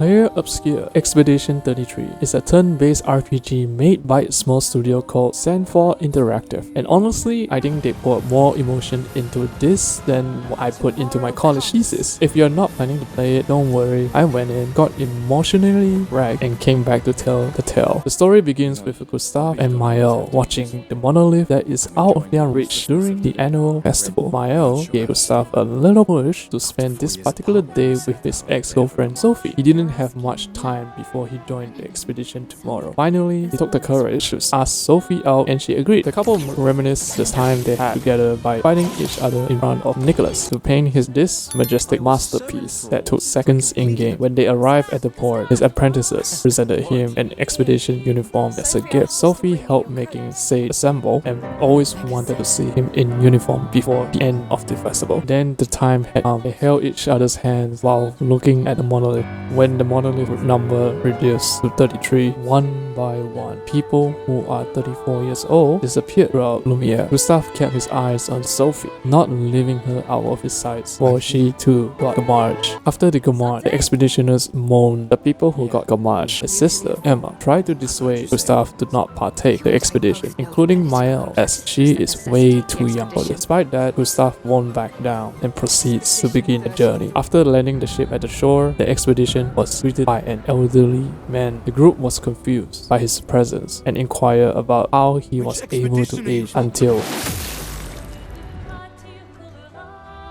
Clair Obscure Expedition 33 is a turn-based RPG made by a small studio called Sandfall Interactive, and honestly, I think they put more emotion into this than what I put into my college thesis. If you're not planning to play it, don't worry, I went in, got emotionally wrecked, and came back to tell the tale. The story begins with Gustav and Mael watching the monolith that is out of their reach during the annual festival. Mael gave Gustav a little push to spend this particular day with his ex-girlfriend Sophie. He didn't have much time before he joined the expedition tomorrow. Finally, he took the courage to ask Sophie out and she agreed. The couple reminisced the time they had together by fighting each other in front of Nicholas to paint this majestic masterpiece that took seconds in-game. When they arrived at the port, his apprentices presented him an expedition uniform as a gift. Sophie helped making Sade assemble and always wanted to see him in uniform before the end of the festival. Then the time had come. They held each other's hands while looking at the monolith. When the monolith number reduced to 33, one by one, people who are 34 years old disappeared throughout Lumiere. Gustav kept his eyes on Sophie, not leaving her out of his sights, for she too got Gamage. After the Gamage, the expeditioners mourned. The people who got Gamage, his sister Emma, tried to dissuade Gustav to not partake the expedition, including Mael, as she is way too young for this. Despite that, Gustav won't back down and proceeds to begin the journey. After landing the ship at the shore, the expedition was greeted by an elderly man. The group was confused by his presence and inquired about how he was able to age until...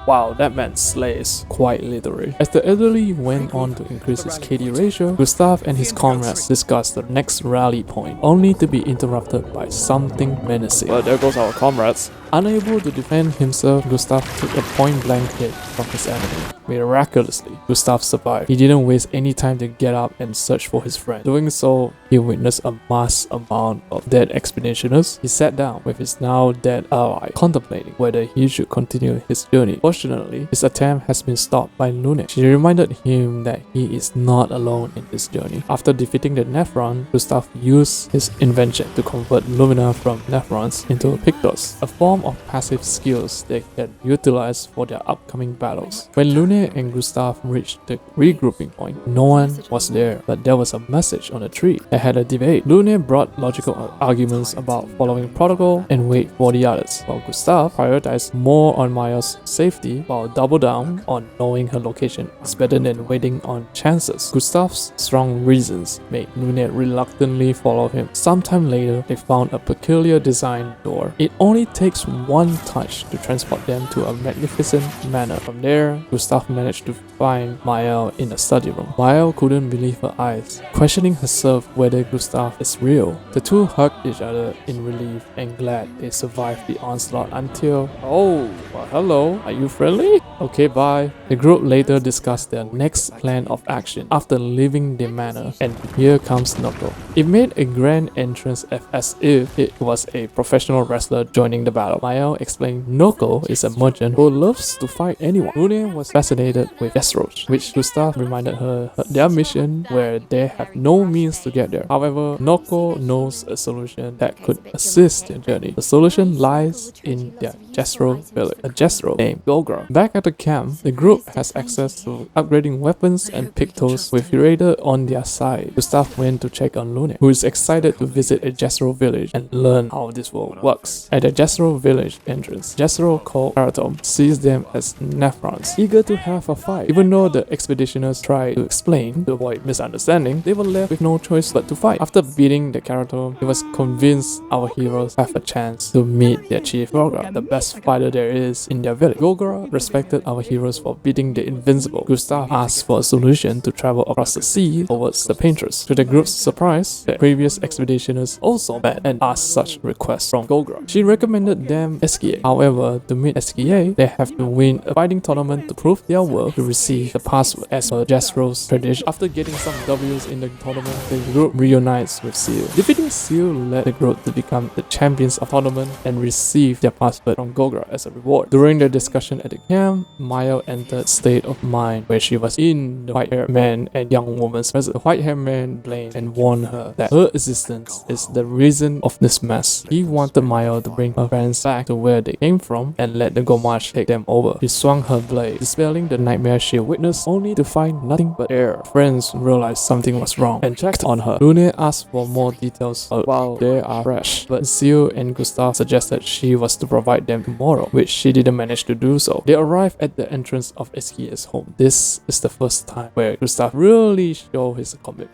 Wow, that man slays, quite literally. As the elderly went on to increase his KD ratio, Gustav and his comrades discussed the next rally point, only to be interrupted by something menacing. Well, there goes our comrades. Unable to defend himself, Gustav took a point-blank hit from his enemy. Miraculously, Gustav survived. He didn't waste any time to get up and search for his friend. Doing so, he witnessed a mass amount of dead expeditioners. He sat down with his now dead ally, contemplating whether he should continue his journey. Fortunately, his attempt has been stopped by Lune. She reminded him that he is not alone in this journey. After defeating the Nephron, Gustav used his invention to convert Lumina from Nephrons into Pictos, a form of passive skills they can utilize for their upcoming battles. When Lune and Gustav reached the regrouping point, no one was there, but there was a message on a tree. They had a debate. Lune brought logical arguments about following protocol and wait for the others, while Gustav prioritized more on Maya's safety while double down on knowing her location is better than waiting on chances. Gustav's strong reasons made Lune reluctantly follow him. Sometime later, they found a peculiar design door. It only takes one touch to transport them to a magnificent manor. From there, Gustav managed to find Mael in a study room. Mael couldn't believe her eyes, questioning herself whether Gustav is real. The two hugged each other in relief and glad they survived the onslaught until... Oh, well, hello, are you friendly? Okay, bye. The group later discussed their next plan of action after leaving the manor, and here comes Noko. It made a grand entrance as if it was a professional wrestler joining the battle. Mael explained Noko is a merchant who loves to fight anyone. Lune was fascinated with Desroach, which Gustav reminded her their mission where they have no means to get there. However, Noko knows a solution that could assist their journey. The solution lies in their Jethro village, a Jethro named Golgra. Back at the camp, the group has access to upgrading weapons and Pictos with Curator on their side. Gustav went to check on Lune, who is excited to visit a Jethro village and learn how this world works. At the Jethro village entrance, Jethro called Karatom sees them as Nephrons, eager to have a fight. Even though the expeditioners tried to explain to avoid misunderstanding, they were left with no choice but to fight. After beating the Karatom, he was convinced our heroes have a chance to meet their chief Golgra, the best fighter there is in their village. Golgra respected our heroes for beating the invincible. Gustav asked for a solution to travel across the sea towards the Painters. To the group's surprise, the previous expeditioners also met and asked such requests from Golgra. She recommended them SKA. However, to meet SKA, they have to win a fighting tournament to prove their worth to receive the password as per Jethro's tradition. After getting some W's in the tournament, the group reunites with Seal. Defeating Seal led the group to become the champions of the tournament and receive their password from from Gogra as a reward. During the discussion at the camp, Mayo entered state of mind where she was in the white-haired man and young woman's presence. The white-haired man blamed and warned her that her existence is the reason of this mess. He wanted Mayo to bring her friends back to where they came from and let the Gomash take them over. She swung her blade, dispelling the nightmare she witnessed, only to find nothing but air. Friends realized something was wrong and checked on her. Lune asked for more details while they are fresh, but Zio and Gustav suggested she was to provide them tomorrow, which she didn't manage to do so. They arrived at the entrance of Eskier's home. This is the first time where Gustav really showed his commitment.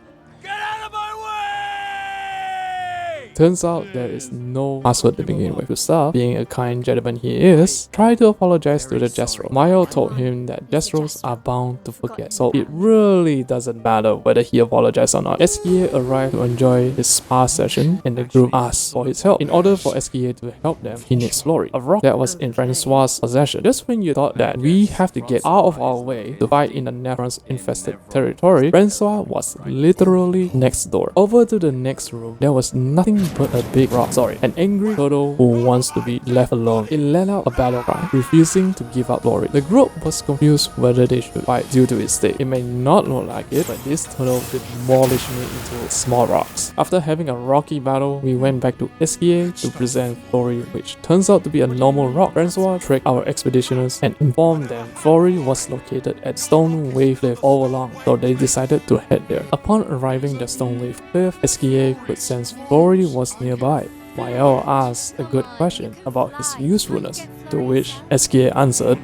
Turns out there is no password to begin with. Gustav, being a kind gentleman he is, tried to apologize to the Jethro. Mayo told him that Jethros are bound to forget, so it really doesn't matter whether he apologized or not. Eskier arrived to enjoy his spa session and the group asked for his help. In order for Eskier to help them, he needs Flory, a rock that was in Francois' possession. Just when you thought that we have to get out of our way to fight in the Nephron's infested territory, Francois was literally next door. Over to the next room, there was nothing but a big rock. An angry turtle who wants to be left alone. It let out a battle cry, refusing to give up Flory. The group was confused whether they should fight due to its state. It may not look like it, but this turtle demolished me into small rocks. After having a rocky battle, we went back to Eskier to present Flory, which turns out to be a normal rock. Francois tricked our expeditioners and informed them Flory was located at Stone Wave Cliff all along, so they decided to head there. Upon arriving at Stone Wave Cliff, Eskier could sense Flory was nearby. Mayo asked a good question about his usefulness, to which Eskier answered,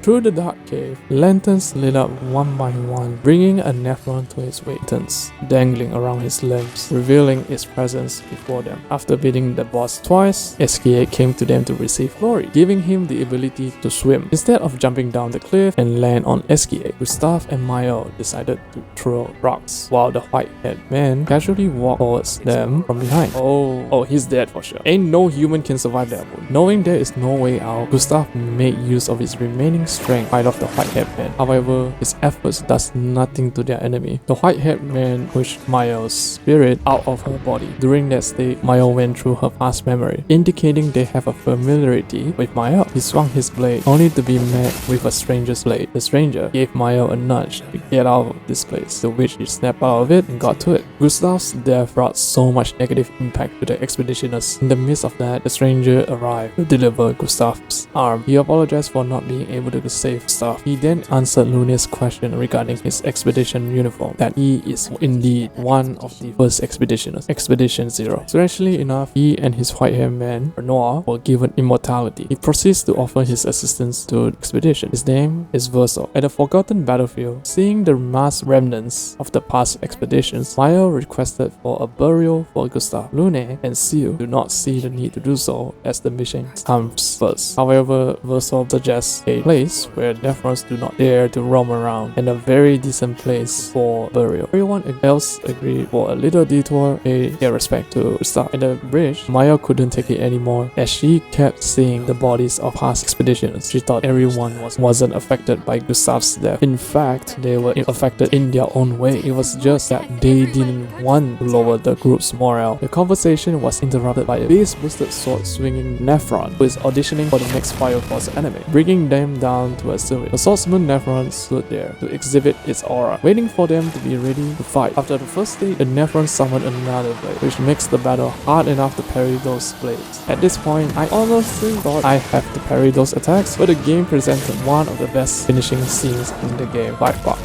Through the dark cave, lanterns lit up one by one, bringing a Nephron to his lanterns, dangling around his limbs, revealing its presence before them. After beating the boss twice, Eskier came to them to receive Flory, giving him the ability to swim. Instead of jumping down the cliff and land on Eskier, Gustav and Mayo decided to throw rocks, while the white-haired man casually walked towards them from behind. Oh, he's dead for sure. Ain't no human can survive that wound. Knowing there is no way out, Gustav made use of his remaining strength to fight off the white-haired man. However, his efforts does nothing to their enemy. The white-haired man pushed Mayo's spirit out of her body. During that state, Mayo went through her past memory, indicating they have a familiarity with Mayo. He swung his blade, only to be met with a stranger's blade. The stranger gave Mayo a nudge to get out of this place, to which he snapped out of it and got to it. Gustav's death brought so much negative impact to the expeditioners. In the midst of that, the stranger arrived to deliver Gustav's arm. He apologized for not being able to save Gustav. He then answered Lune's question regarding his expedition uniform, that he is indeed one of the first expeditioners, Expedition 0. Strangely enough, he and his white-haired man, Noir, were given immortality. He proceeds to offer his assistance to the expedition. His name is Verso. At a forgotten battlefield, seeing the mass remnants of the past expeditions, Mayo requested for a burial for Gustav. Lune and Seal do not see the need to do so, as the mission comes first. However, Verso suggests a place where Nephrons do not dare to roam around, and a very decent place for burial. Everyone else agreed for a little detour, paid their respect to Gustav. At the bridge, Maya couldn't take it anymore, as she kept seeing the bodies of past expeditions. She thought everyone wasn't affected by Gustav's death. In fact, they were affected in their own way. It was just that they didn't want to lower the group's morale. The conversation was interrupted by a base-boosted sword-swinging Nephron who is auditioning for the next Fire Force enemy, bringing them down to assume it. The swordsman Nephron stood there to exhibit its aura, waiting for them to be ready to fight. After the first stage, the Nephron summoned another blade, which makes the battle hard enough to parry those blades. At this point, I honestly thought I have to parry those attacks, but the game presented one of the best finishing scenes in the game by far.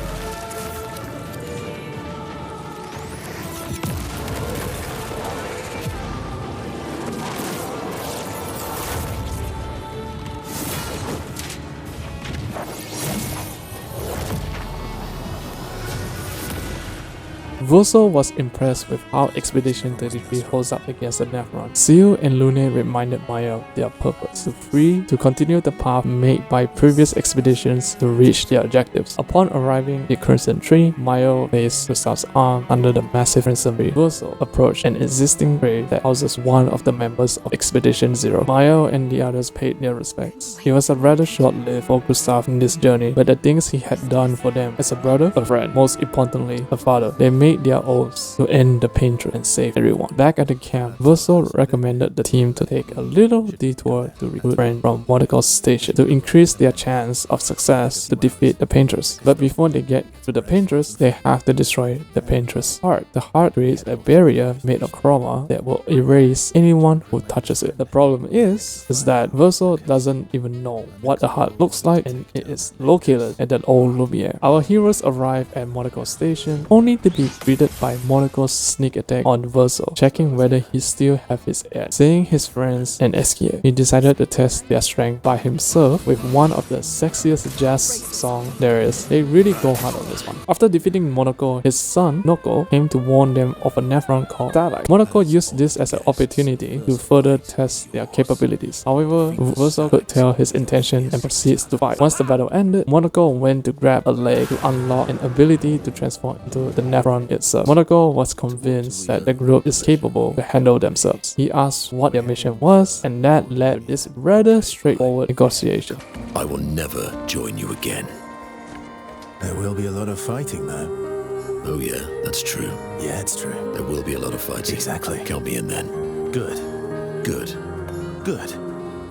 Verso was impressed with how Expedition 33 holds up against the Nephron. Seal and Lune reminded Maya of their purpose, to continue the path made by previous expeditions to reach their objectives. Upon arriving at Crimson Tree, Maya placed Gustav's arm under the massive crimson tree. Verso approached an existing grave that houses one of the members of Expedition 0. Maya and the others paid their respects. It was a rather short-lived for Gustav in this journey, but the things he had done for them as a brother, a friend, most importantly, a father, they made made their oaths to end the painter and save everyone. Back at the camp, Verso recommended the team to take a little detour to recruit friends from Monocle's station to increase their chance of success to defeat the painters. But before they get to the painters, they have to destroy the painter's heart. The heart creates a barrier made of chroma that will erase anyone who touches it. The problem is that Verso doesn't even know what the heart looks like, and it is located at that old Lumiere. Our heroes arrive at Monocle's station only to be greeted by Monocle's sneak attack on Verso, checking whether he still have his edge. Seeing his friends and Esquier, he decided to test their strength by himself with one of the sexiest jazz songs there is. They really go hard on this one. After defeating Monaco, his son Noko came to warn them of a nephron called Starlight. Monaco used this as an opportunity to further test their capabilities. However, Verso could tell his intention and proceeds to fight. Once the battle ended, Monaco went to grab a leg to unlock an ability to transform into the nephron itself. Monaco was convinced that the group is capable to handle themselves. He asked what their mission was, and that led to this rather straightforward negotiation. I will never join you again. There will be a lot of fighting, though. Oh yeah, that's true. Yeah, it's true. There will be a lot of fighting. Exactly. Count me in then. Good. Good. Good.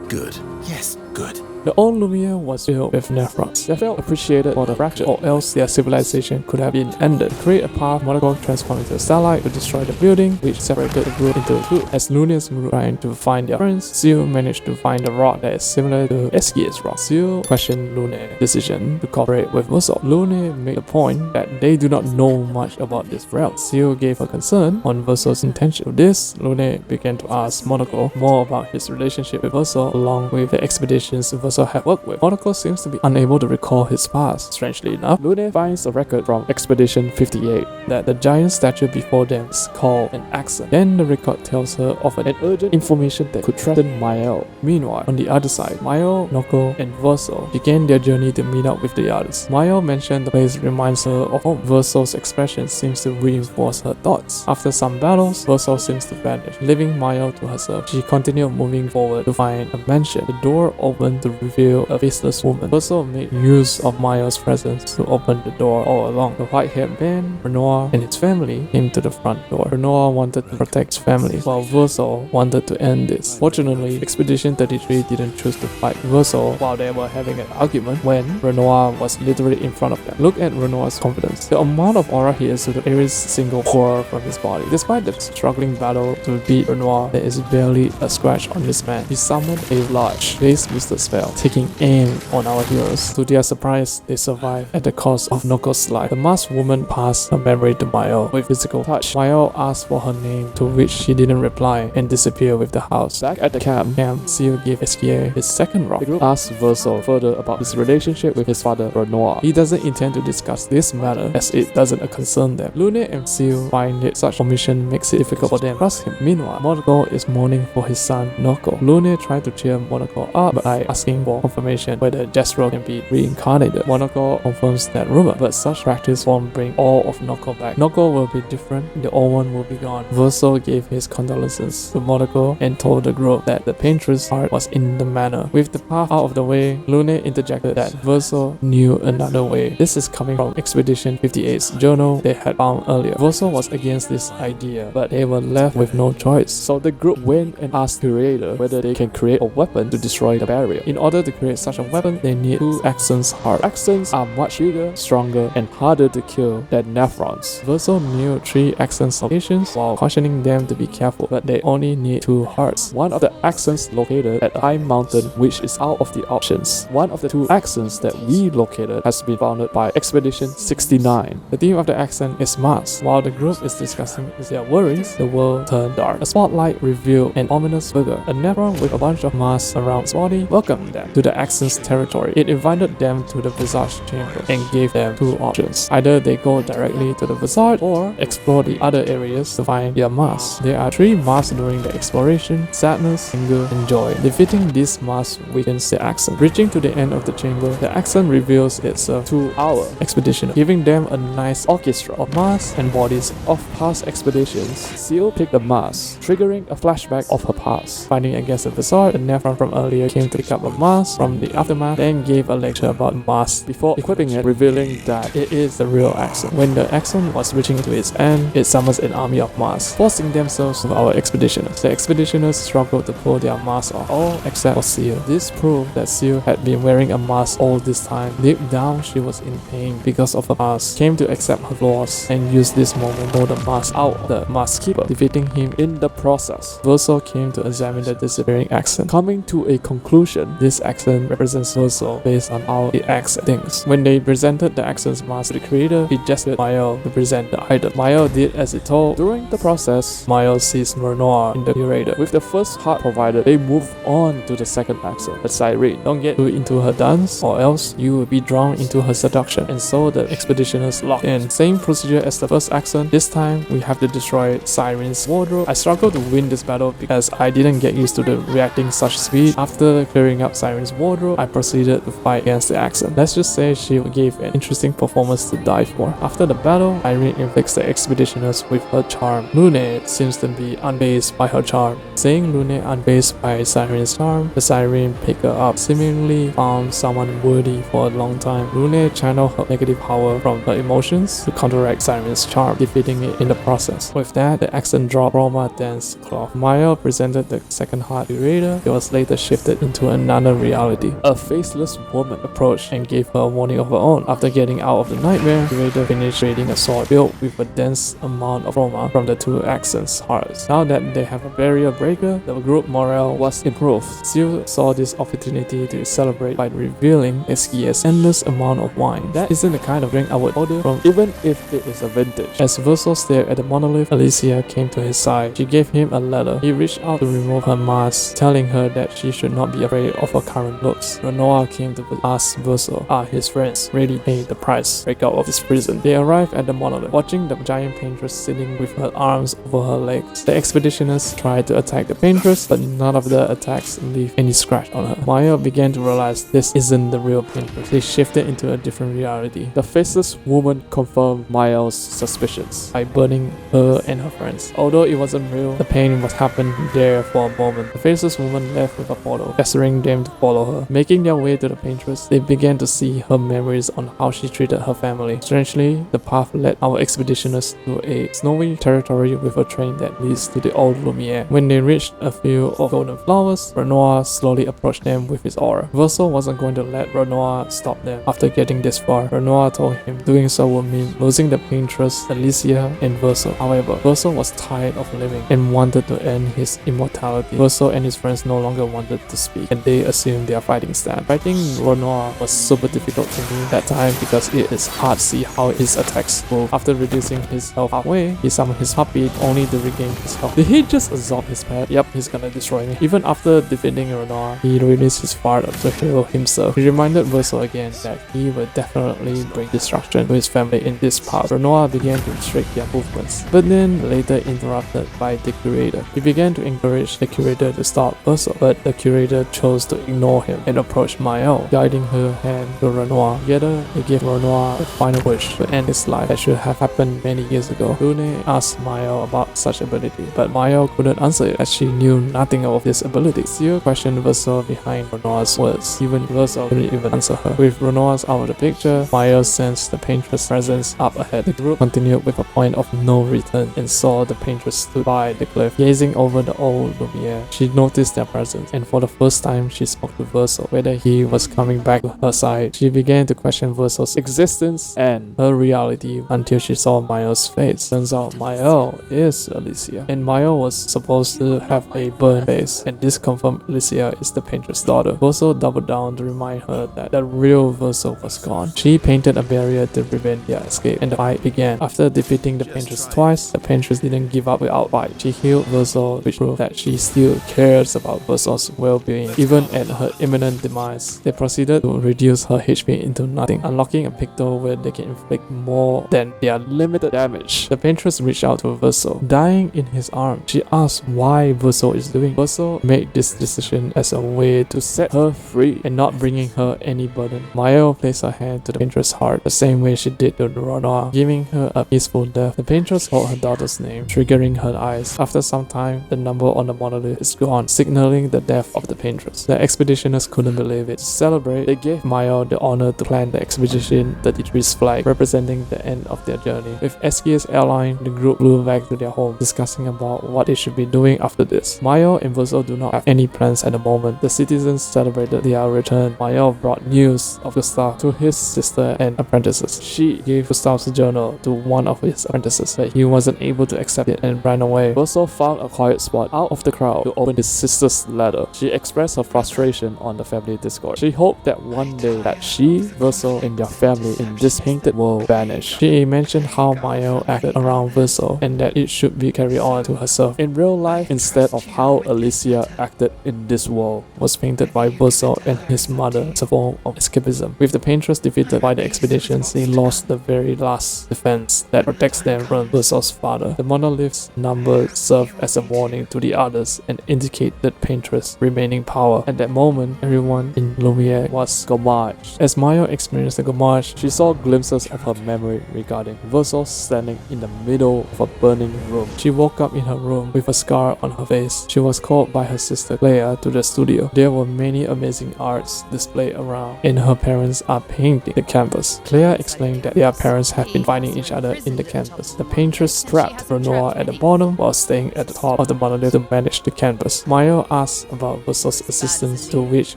Good. Yes, good. The old Lumiere was filled with nephrons. They felt appreciated for the fracture, or else their civilization could have been ended. To create a path, Monaco transformed into a starlight to destroy the building, which separated the group into two. As Lumiare's group trying to find their friends, Seal managed to find a rock that is similar to Esquier's rock. Seal questioned Lumiare's decision to cooperate with Verso. Lumiere made the point that they do not know much about this realm. Seal gave her concern on Verso's intention. To this, Lumiere began to ask Monaco more about his relationship with Verso along with the expeditions Verso had worked with. Monaco seems to be unable to recall his past. Strangely enough, Lumiere finds a record from Expedition 58 that the giant statue before them is called an accent. Then the record tells her of an urgent information that could threaten Mael. Meanwhile, on the other side, Mael, Noko, and Verso began their journey to meet up with the others. Mael mentioned the place reminds her of home. Verso's expression seems to reinforce her thoughts. After some battles, Verso seems to vanish, leaving Mael to herself. She continued moving forward to find a mansion. The door opened to reveal a faceless woman. Verso made use of Maya's presence to open the door all along. The white-haired man, Renoir, and his family came to the front door. Renoir wanted to protect his family, while Verso wanted to end this. Fortunately, Expedition 33 didn't choose to fight Verso while they were having an argument when Renoir was literally in front of them. Look at Renoir's confidence. The amount of aura he is to every single pore from his body. Despite the struggling battle to beat Renoir, there is barely a scratch on this man. He summoned a large face booster spell, taking aim on our heroes. To their surprise, they survive at the cost of Noko's life. The masked woman passed her memory to Mael with physical touch. Mael asked for her name, to which she didn't reply and disappeared with the house. Back at the camp, Seal gave Esquier his second rock. The group asked Verso further about his relationship with his father, Renoir. He doesn't intend to discuss this matter as it doesn't concern them. Lumiere and Seal find that such omission makes it difficult for them to trust him. Meanwhile, Monaco is mourning for his son, Noko. Lumiere tried to cheer Monaco up by asking for confirmation whether Jethro can be reincarnated. Monaco confirms that rumor, but such practice won't bring all of Noko back. Noko will be different, the old one will be gone. Verso gave his condolences to Monaco and told the group that the painter's heart was in the manor. With the path out of the way, Lumiere interjected that Verso knew another way. This is coming from Expedition 58's journal they had found earlier. Verso was against this idea, but they were left with no choice. So the group went and asked the creator whether they can create a weapon to destroy the barrier. In order to create such a weapon, they need two Accents hearts. Accents are much bigger, stronger, and harder to kill than nephrons. Verso knew 3 Accents locations while cautioning them to be careful, but they only need 2 hearts. One of the Accents located at a high mountain, which is out of the options. One of the 2 Accents that we located has been founded by Expedition 69. The theme of the accent is Mars. While the group is discussing their worries, the world turned dark. A spotlight revealed an ominous figure. A nephron with a bunch of masks around its body welcomed them to the Accent's territory. It invited them to the Visage chamber and gave them 2 options. Either they go directly to the Visage or explore the other areas to find their masks. There are 3 masks during the exploration: sadness, anger, and joy. Defeating these masks weakens the accent. Reaching to the end of the chamber, the accent reveals itself to our expedition, giving them a nice orchestra of masks and bodies of past expeditions. Seal picked the mask, triggering a flashback of her past. Finding against the Visage, the nephron from earlier came to pick up a mask mask from the aftermath, then gave a lecture about the mask before equipping it, revealing that it is the real Axon. When the Axon was reaching to its end, it summons an army of masks, forcing themselves to our expeditioners. The expeditioners struggled to pull their masks off, all except for Seal. This proved that Seal had been wearing a mask all this time. Deep down, she was in pain because of the mask, came to accept her flaws, and used this moment to pull the mask out of the mask keeper, defeating him in the process. Verso came to examine the disappearing Axon, coming to a conclusion. This Axon represents Verso based on how it acts and thinks. When they presented the Axon's mask to the creator, he gestured Mael to present the item. Mael did as it told. During the process, Mael sees Renoir in the curator. With the first heart provided, they move on to the second Axon, the Siren. Don't get too into her dance, or else you will be drawn into her seduction. And so the expeditioners lock in. Same procedure as the first Axon. This time, we have to destroy Siren's wardrobe. I struggled to win this battle because I didn't get used to the reacting such speed. After clearing up Siren's wardrobe, I proceeded to fight against the Axon. Let's just say she gave an interesting performance to die for. After the battle, Irene inflicts the expeditioners with her charm. Lune seems to be unfazed by her charm. Seeing Lune unfazed by Siren's charm, the Siren picked her up, seemingly found someone worthy for a long time. Lune channeled her negative power from her emotions to counteract Siren's charm, defeating it in the process. With that, the Axon dropped Roma Dance Cloth. Maya presented the second heart curator. It was later shifted into another reality. A faceless woman approached and gave her a warning of her own. After getting out of the nightmare, the curator finished creating a sword built with a dense amount of Roma from the two Axon's hearts. Now that they have a barrier breaker, the group morale was improved. Seal saw this opportunity to celebrate by revealing Eskia's endless amount of wine. That isn't the kind of drink I would order from, even if it is a vintage. As Verso stared at the monolith, Alicia came to his side. She gave him a letter. He reached out to remove her mask, telling her that she should not be afraid of her current looks. Renoir came to ask Verso, are his friends ready to pay the price? Break out of this prison. They arrived at the monolith, watching the giant paintress sitting with her arms over her legs. The expeditioners tried to attack the paintress, but none of the attacks leave any scratch on her. Maya began to realize this isn't the real paintress. They shifted into a different reality. The faceless woman confirmed Maya's suspicions by burning her and her friends. Although it wasn't real, the pain was happened there for a moment. The faceless woman left with a portal, pestering them to follow her. Making their way to the paintress, they began to see her memories on how she treated her family. Strangely, the path led our expeditioners to a snowy territory with a train that leads to the old Lumiere. When they reached a field of golden flowers, Renoir slowly approached them with his aura. Verso wasn't going to let Renoir stop them. After getting this far, Renoir told him doing so would mean losing the paintress, Alicia, and Verso. However, Verso was tired of living and wanted to end his immortality. Verso and his friends no longer wanted to speak, and they assumed their fighting stand. Fighting Renoir was super difficult to me that time because it is hard to see how his attacks move. After reducing his health halfway, he summoned his puppy only to regain his health. Did he just absorb his pet? Yep, he's gonna destroy me. Even after defeating Renoir, he released his fart to heal himself. He reminded Verso again that he will definitely bring destruction to his family in this path. Renoir began to restrict their movements, but then later interrupted by the curator. He began to encourage the curator to stop Verso, but the curator chose to ignore him and approached Mael, guiding her hand to Renoir. Together, they gave Renoir the final wish to end his life that should have happened many years ago. Lune asked Mael about such ability, but Mael couldn't answer it as she knew nothing of this ability. Seal questioned Verso behind Renoir's words. Even Verso couldn't even answer her. With Renoir out of the picture, Mael sensed the paintress' presence up ahead. The group continued with a point of no return and saw the paintress stood by the cliff, gazing over the old Lumiere. She noticed their presence, and for the first time, she spoke to Verso, whether he was coming back to her side. She began to question Verso's existence and her reality until she saw Mael's face. Turns out Mael is Alicia, and Mael was supposed to have a burned face, and this confirmed Alicia is the paintress' daughter. Verso doubled down to remind her that the real Verso was gone. She painted a barrier to prevent their escape, and the fight began. After defeating the paintress twice, the paintress didn't give up without fight. She healed Verso, which proved that she still cares about Verso's well-being, even at her imminent demise. They proceeded to reduce her HP into nothing, unlocking a picto where they can inflict more than their limited damage. The paintress reached out to Verso, dying in his arms. She asked why Verso is doing. Verso made this decision as a way to set her free and not bringing her any burden. Mael placed her hand to the paintress' heart the same way she did to Renoir, giving her a peaceful death. The paintress called her daughter's name, triggering her eyes. After some time, the number on the monolith is gone, signaling the death of the paintress. The expeditioners couldn't believe it. To celebrate, they gave Mayo the honor to plant the Expedition 33's flag, representing the end of their journey. With Esquia's airline, the group flew back to their home, discussing about what they should be doing after this. Mayo and Verso do not have any plans at the moment. The citizens celebrated their return. Mayo brought news of Gustav to his sister and apprentices. She gave Gustav's journal to one of his apprentices, but he wasn't able to accept it and ran away. Verso found a quiet spot out of the crowd to open his sister's letter. She expressed her frustration on the family Discord. She hoped that one day that she, Verso, and their family in this painted world vanish. She mentioned how Mayo acted around Verso and that it should be carried on to herself in real life instead of how Alicia acted in this world was painted by Verso and his mother as a form of escapism. With the painters defeated by the expeditions, they lost the very last defense that protects them from Verso's father. The monolith's number served as a warning to the others and indicate the paintress' remaining power. At that moment, everyone in Lumiere was gommaged. As Mayo experienced the gommage, she saw glimpses of her memory regarding Verso standing in the middle of a burning room. She woke up in her room with a scar on her face. She was called by her sister Clair to the studio. There were many amazing arts displayed around, and her parents are painting the canvas. Claire explained that their parents have been fighting each other in the canvas. The paintress trapped Renoir at the bottom while staying at the top of the monolith to manage the canvas. Mayo asked about Verso's assistance, to which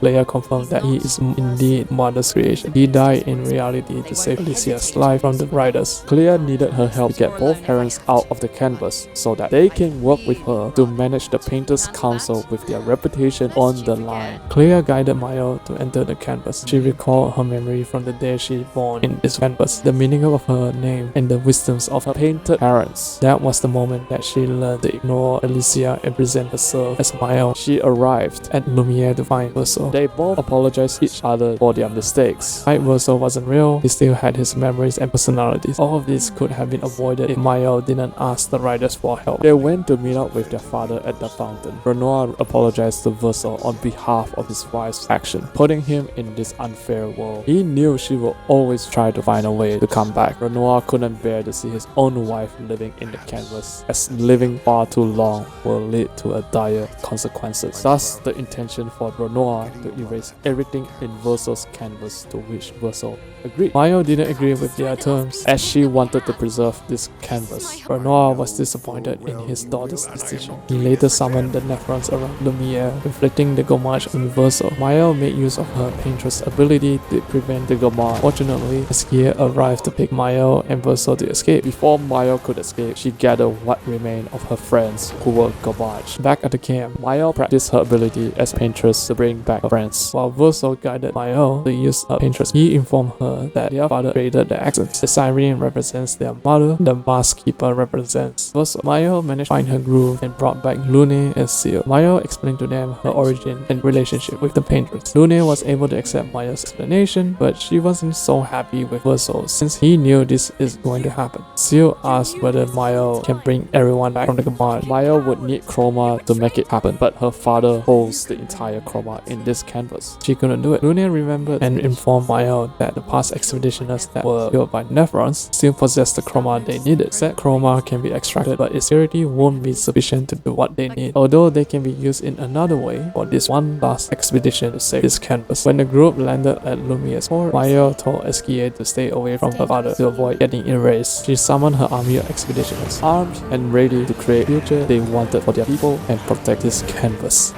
Claire confirmed that he is indeed mother's creation. He died in reality to save Alicia's life from the riders. Claire needed her help to get both parents out of the canvas so that they can work with her to manage the Painters Council with their reputation on the line. Claire guided Mayo to enter the canvas. She recalled her memory from the day she born in this canvas, the meaning of her name, and the wisdoms of her painted parents. That was the moment that she learned to ignore Alicia and present herself as Mayo. She arrived at Lumiere to find Verso. They both apologized each other for their mistakes. Like Verso wasn't real, he still had his memories and personalities. All of this could have been avoided if Mayo didn't ask the riders for help. They went to meet up with their father at the fountain. Renoir apologized to Verso on behalf of his wife's action, putting him in this unfair world. He knew she would always try to find a way to come back. Renoir couldn't bear to see his own wife living in the canvas, as living far too long will lead to a dire consequences. Thus, the intention for Renoir to erase everything in Verso's canvas, to which Verso agreed. Mayo didn't agree with their terms, as she wanted to preserve this canvas. Renoir was disappointed in his daughter's decision. He later summoned the Nephrons around Lumiere, inflicting the gommage on Verso. Mayo made use of her paintress' ability to prevent the gommage. Fortunately, Esquire arrived to pick Mayo and Verso to escape. Before Mayo could escape, she gathered what remained of her friends who were gommaged. Back at the camp, Mayo practiced her ability as paintress to bring back her friends. While Verso guided Mayo to use a paintress, he informed her that their father created the accents. The siren represents their mother, the mask keeper represents Verso. Mayo managed to find her groove and brought back Lune and Seal. Mayo explained to them her origin and relationship with the paintress. Lune was able to accept Mayo's explanation, but she wasn't so happy with Verso since he knew this is going to happen. Seal asked whether Mayo can bring everyone back from the command. Mayo would need chroma to make it happen, but her father holds the entire chroma in this canvas. She couldn't do it. Lune remembered and informed Mayo that the past expeditioners that were killed by Nephrons still possessed the chroma they needed. Said chroma can be extracted, but its purity won't be sufficient to do what they need, although they can be used in another way for this one last expedition to save this canvas. When the group landed at Lumiere's port, Mayo told Esquire to stay away from her father to avoid getting erased. She summoned her army of expeditioners, armed and ready to create the future they wanted for their people and protect this canvas.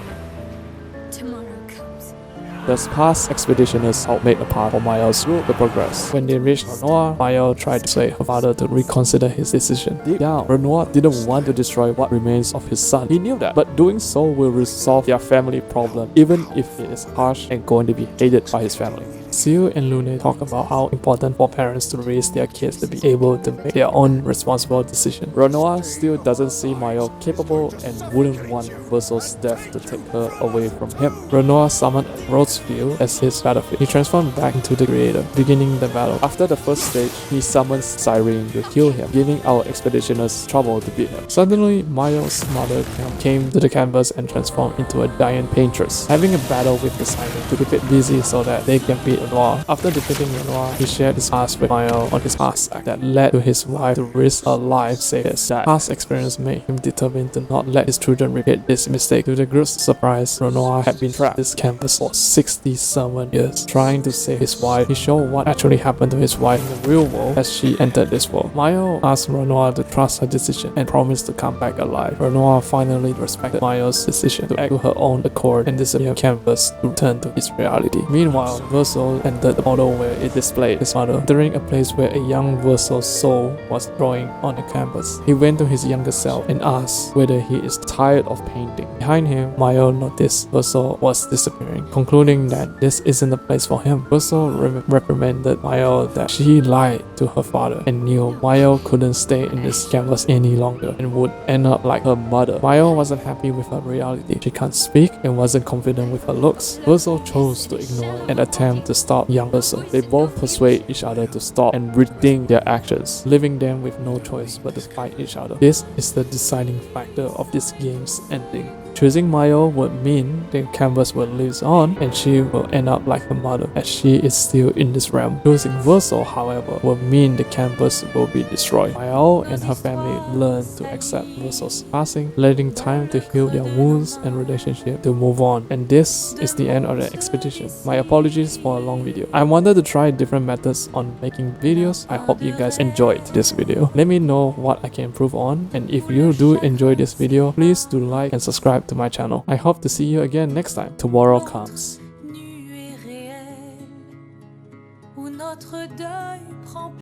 The past expeditioners helped make a path for Mayo's group to progress. When they reached Renoir, Mayo tried to persuade her father to reconsider his decision. Deep down, Renoir didn't want to destroy what remains of his son. He knew that, but doing so will resolve their family problem, even if it is harsh and going to be hated by his family. Seal and Lune talk about how important for parents to raise their kids to be able to make their own responsible decision. Renoir still doesn't see Mayo capable and wouldn't want Verso's death to take her away from him. Renoir summoned Rosefield as his battlefield. He transformed back into the creator, beginning the battle. After the first stage, he summons Cyrene to kill him, giving our expeditioners trouble to beat him. Suddenly, Mayo's mother came to the canvas and transformed into a giant paintress, having a battle with the Siren to keep it busy so that they can beat Renoir. After defeating Renoir, he shared his past with Mayo on his past act that led to his wife to risk her life save his dad. Past experience made him determined to not let his children repeat this mistake. To the group's surprise, Renoir had been trapped this campus for 67 years, trying to save his wife. He showed what actually happened to his wife in the real world as she entered this world. Mayo asked Renoir to trust her decision and promised to come back alive. Renoir finally respected Mayo's decision to act to her own accord and disappear campus to return to his reality. Meanwhile, Verso entered the model where it displayed his mother, entering a place where a young Verso's soul was drawing on the canvas. He went to his younger self and asked whether he is tired of painting. Behind him, Mayo noticed Verso was disappearing, concluding that this isn't the place for him. Verso reprimanded Mayo that she lied to her father and knew Mayo couldn't stay in this canvas any longer and would end up like her mother. Mayo wasn't happy with her reality. She can't speak and wasn't confident with her looks. Verso chose to ignore and attempt to stop young Verso. They both persuade each other to stop and rethink their actions, leaving them with no choice but to fight each other. This is the deciding factor of this game's ending. Choosing Mayo would mean the canvas will live on and she will end up like her mother as she is still in this realm. Choosing Verso, however, will mean the canvas will be destroyed. Mayo and her family learn to accept Verso's passing, letting time to heal their wounds and relationship to move on. And this is the end of the expedition. My apologies for a long video. I wanted to try different methods on making videos. I hope you guys enjoyed this video. Let me know what I can improve on, and if you do enjoy this video, please do like and subscribe to my channel. I hope to see you again next time. Tomorrow comes.